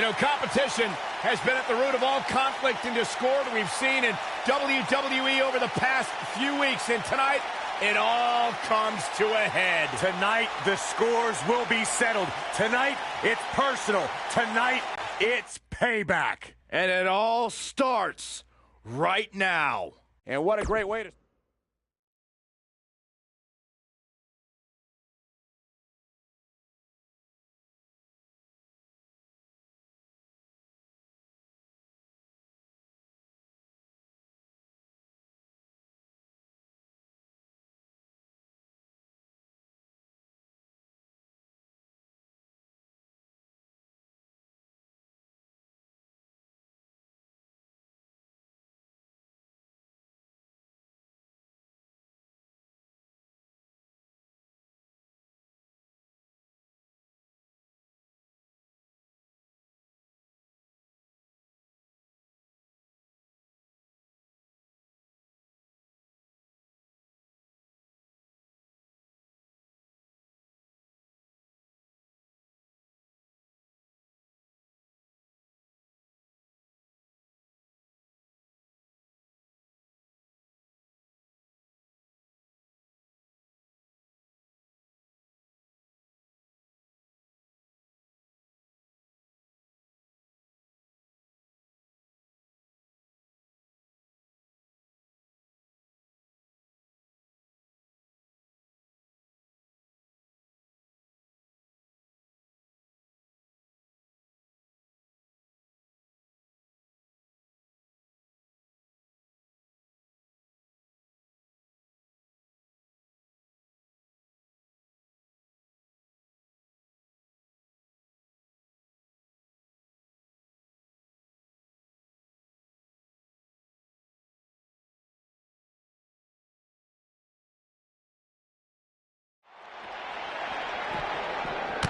You know, competition has been at the root of all conflict and discord we've seen in WWE over the past few weeks. And tonight, it all comes to a head. Tonight, the scores will be settled. Tonight, it's personal. Tonight, it's payback. And it all starts right now. And what a great way to...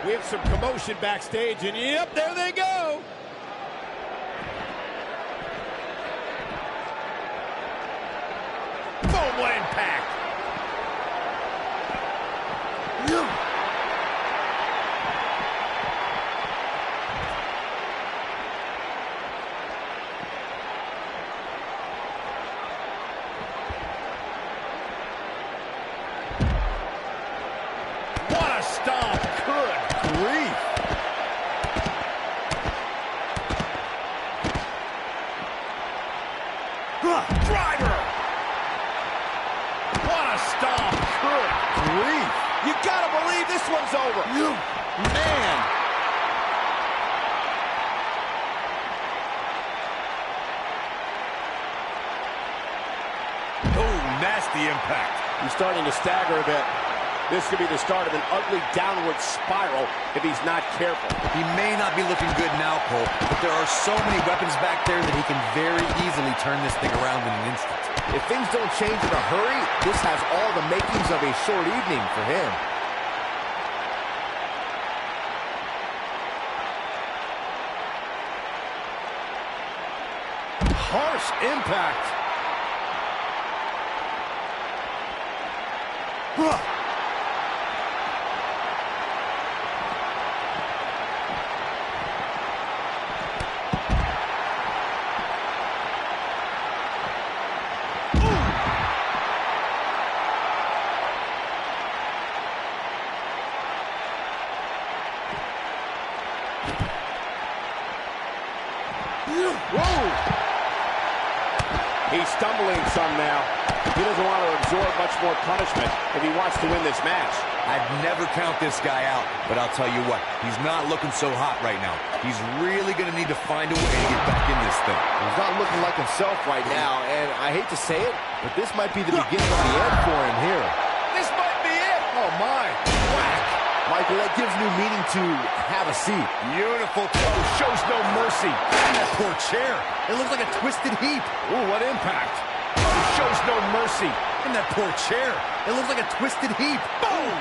We have some commotion backstage, and yep, there they go. Boom, what impact. What a stomp. Good grief. Driver. What a stomp. Good grief. You gotta believe this one's over. Man. Oh, nasty impact. He's starting to stagger a bit. This could be the start of an ugly downward spiral if he's not careful. He may not be looking good now, Cole, but there are so many weapons back there that he can very easily turn this thing around in an instant. If things don't change in a hurry, this has all the makings of a short evening for him. Harsh impact. Whoa! He's stumbling some now. He doesn't want to absorb much more punishment if he wants to win this match. I'd never count this guy out, but I'll tell you what, he's not looking so hot right now. He's really going to need to find a way to get back in this thing. He's not looking like himself right now, and I hate to say it, but this might be the beginning of the end for him here. This might be it. Oh, my. Whack. Michael, that gives new meaning to have a seat. Beautiful toe. Shows no mercy. And that poor chair. It looks like a twisted heap. Ooh, what impact. Shows no mercy. And that poor chair. It looks like a twisted heap. Boom!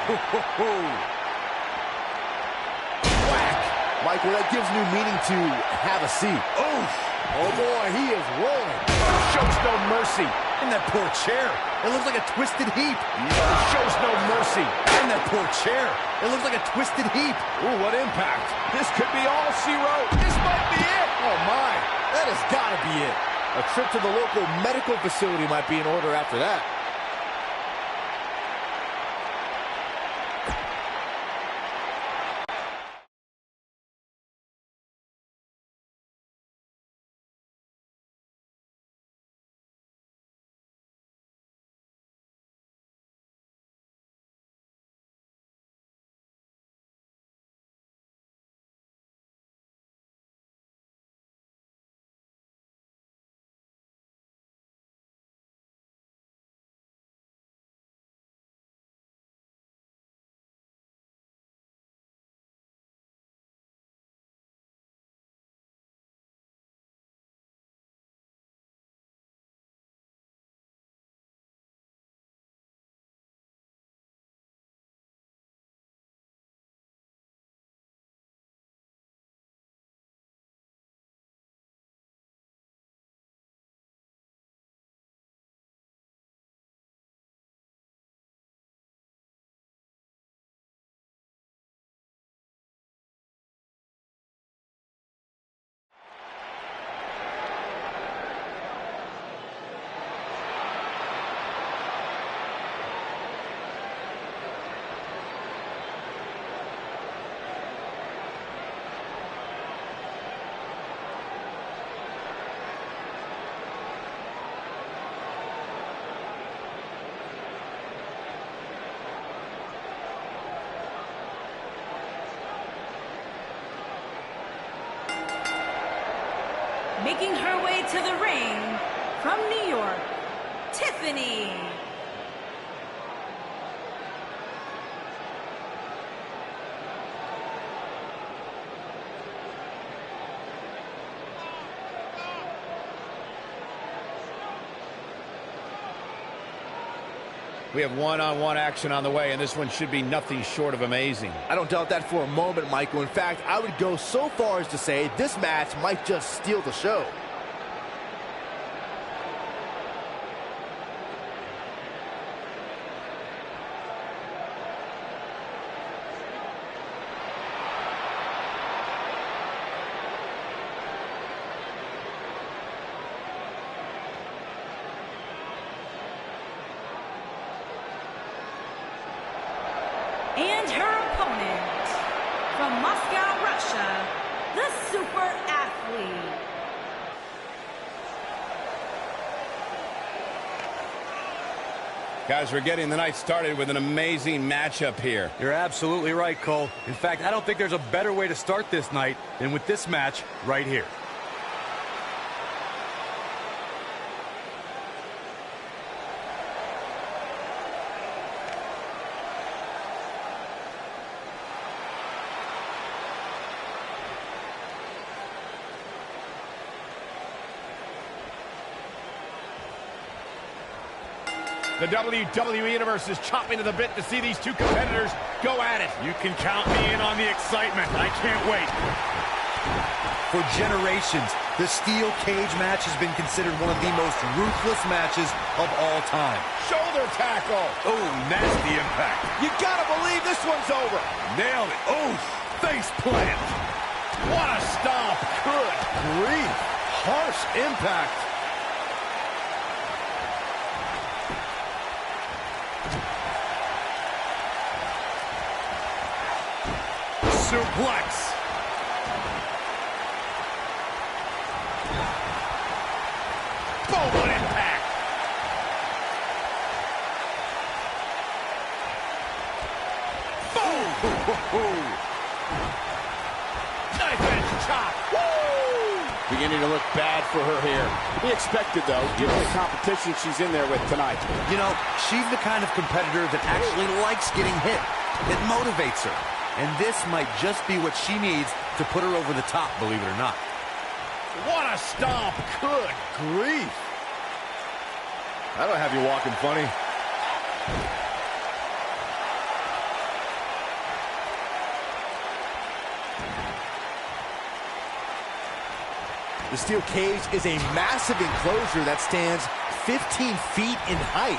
Whack. Michael, that gives new meaning to have a seat. Oof! Oh boy, he is rolling. Shows no mercy. And that poor chair. It looks like a twisted heap. Shows no mercy. And that poor chair. It looks like a twisted heap. Ooh, what impact. This could be all she wrote. This might be it. Oh my, that has got to be it. A trip to the local medical facility might be in order after that. Making her way to the ring from New York, Tiffany. We have one-on-one action on the way, and this one should be nothing short of amazing. I don't doubt that for a moment, Michael. In fact, I would go so far as to say this match might just steal the show. And her opponent, from Moscow, Russia, the super athlete. Guys, we're getting the night started with an amazing matchup here. You're absolutely right, Cole. In fact, I don't think there's a better way to start this night than with this match right here. The WWE Universe is chopping to the bit to see these two competitors go at it. You can count me in on the excitement. I can't wait. For generations, the steel cage match has been considered one of the most ruthless matches of all time. Shoulder tackle. Oh, nasty impact. You gotta believe this one's over. Nailed it. Oh, face plant. What a stomp. Good grief. Harsh impact. Suplex. Boom, what impact. Boom. Knife edge chop. Woo! Beginning to look bad for her here. Be expected, though, given the competition she's in there with tonight. You know, she's the kind of competitor that actually likes getting hit. It motivates her. And this might just be what she needs to put her over the top, believe it or not. What a stomp. Good grief. That'll have you walking funny. The steel cage is a massive enclosure that stands 15 feet in height.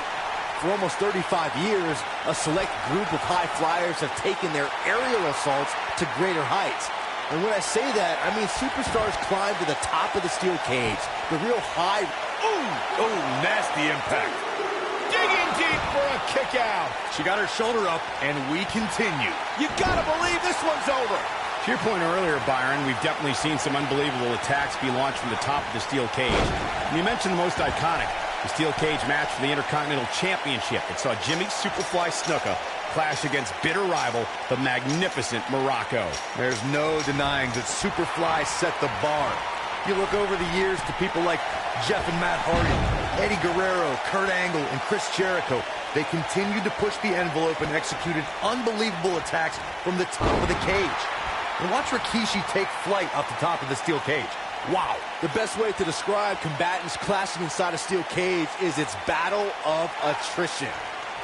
For almost 35 years, a select group of high flyers have taken their aerial assaults to greater heights. And when I say that, I mean superstars climb to the top of the steel cage, the real high. Ooh, nasty impact. Digging deep for a kick out. She got her shoulder up, and we continue. You gotta believe this one's over. To your point earlier, Byron, we've definitely seen some unbelievable attacks be launched from the top of the steel cage. And you mentioned the most iconic, the steel cage match for the Intercontinental Championship. It saw Jimmy Superfly Snuka clash against bitter rival, the magnificent Morocco. There's no denying that Superfly set the bar. You look over the years to people like Jeff and Matt Hardy, Eddie Guerrero, Kurt Angle, and Chris Jericho. They continued to push the envelope and executed unbelievable attacks from the top of the cage. And watch Rikishi take flight off the top of the steel cage. Wow. The best way to describe combatants clashing inside a steel cage is its battle of attrition.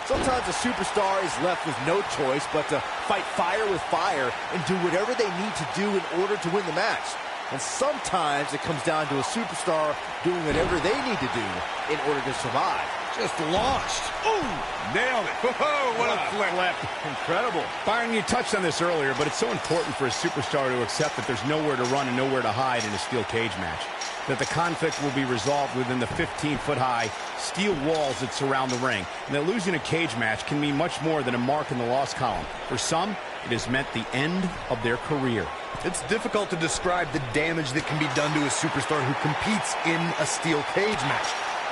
Sometimes a superstar is left with no choice but to fight fire with fire and do whatever they need to do in order to win the match. And sometimes it comes down to a superstar doing whatever they need to do in order to survive. Just launched. Ooh, nailed it. Oh, what a flip. Incredible. Byron, you touched on this earlier, but it's so important for a superstar to accept that there's nowhere to run and nowhere to hide in a steel cage match. That the conflict will be resolved within the 15-foot-high steel walls that surround the ring. And that losing a cage match can mean much more than a mark in the loss column. For some, it has meant the end of their career. It's difficult to describe the damage that can be done to a superstar who competes in a steel cage match.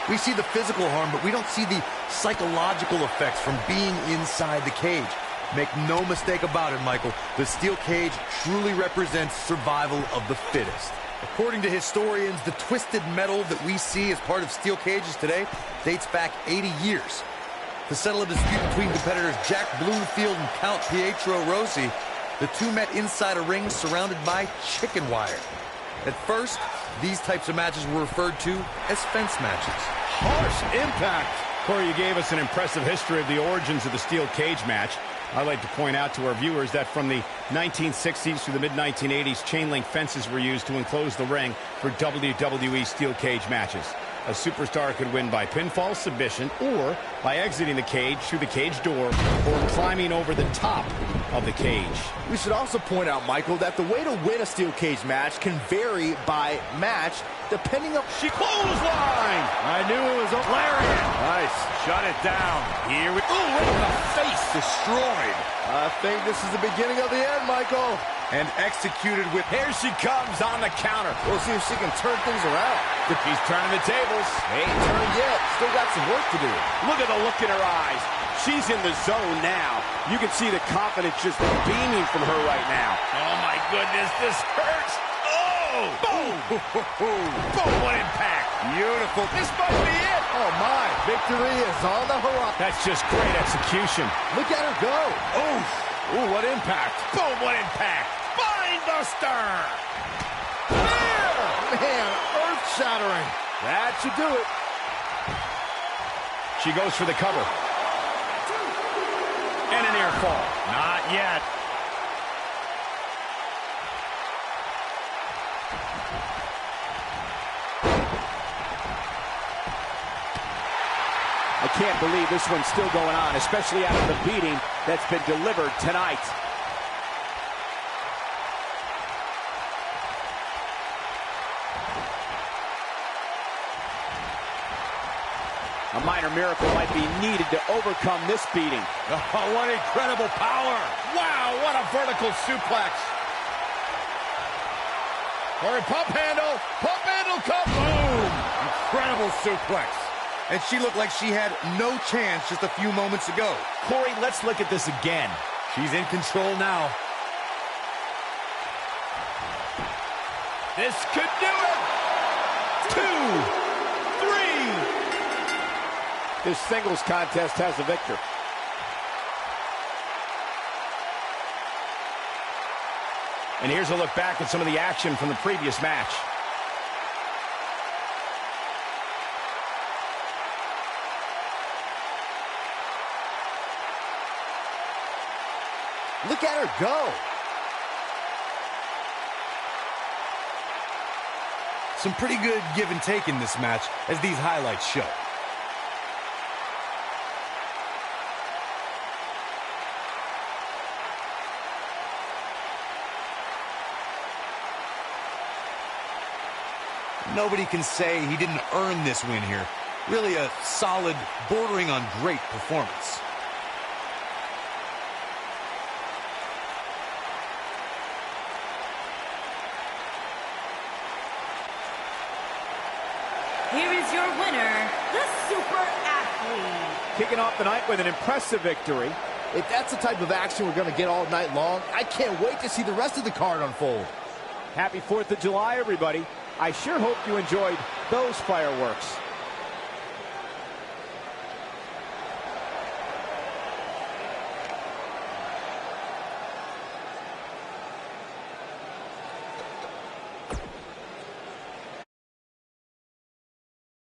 We see the physical harm, but we don't see the psychological effects from being inside the cage. Make no mistake about it, Michael. The steel cage truly represents survival of the fittest. According to historians, the twisted metal that we see as part of steel cages today dates back 80 years. To settle a dispute between competitors Jack Bloomfield and Count Pietro Rossi, the two met inside a ring surrounded by chicken wire. At first, these types of matches were referred to as fence matches. Harsh impact. Corey, you gave us an impressive history of the origins of the steel cage match. I'd like to point out to our viewers that from the 1960s through the mid-1980s, chain link fences were used to enclose the ring for WWE steel cage matches. A superstar could win by pinfall, submission, or by exiting the cage through the cage door or climbing over the top of the cage. We should also point out, Michael, that the way to win a steel cage match can vary by match depending on... She clothesline! I knew it was a lariat. Nice. Shut it down. Here we... Ooh, right in the face! Destroyed. I think this is the beginning of the end, Michael. And executed with... Here she comes on the counter. We'll see if she can turn things around. She's turning the tables. Ain't turned yet. Still got some work to do. Look at the look in her eyes. She's in the zone now. You can see the confidence just beaming from her right now. Oh, my goodness, this hurts. Oh! Boom! Boom, what impact. Beautiful. This might be it. Oh, my. Victory is on the horizon. That's just great execution. Look at her go. Oof. Ooh, what impact. Boom, what impact. Spinebuster. Man, earth-shattering. That should do it. She goes for the cover. And a near fall. Not yet. I can't believe this one's still going on, especially after the beating that's been delivered tonight. A minor miracle might be needed to overcome this beating. Oh, what incredible power. Wow, what a vertical suplex. Or a pump handle come. Boom. Incredible suplex. And she looked like she had no chance just a few moments ago. Corey, let's look at this again. She's in control now. This could do it. 2, 3. This singles contest has a victor. And here's a look back at some of the action from the previous match. Look at her go. Some pretty good give and take in this match, as these highlights show. Nobody can say he didn't earn this win here. Really a solid, bordering on great performance. Here is your winner, the Super Athlete. Kicking off the night with an impressive victory. If that's the type of action we're going to get all night long, I can't wait to see the rest of the card unfold. Happy 4th of July, everybody. I sure hope you enjoyed those fireworks.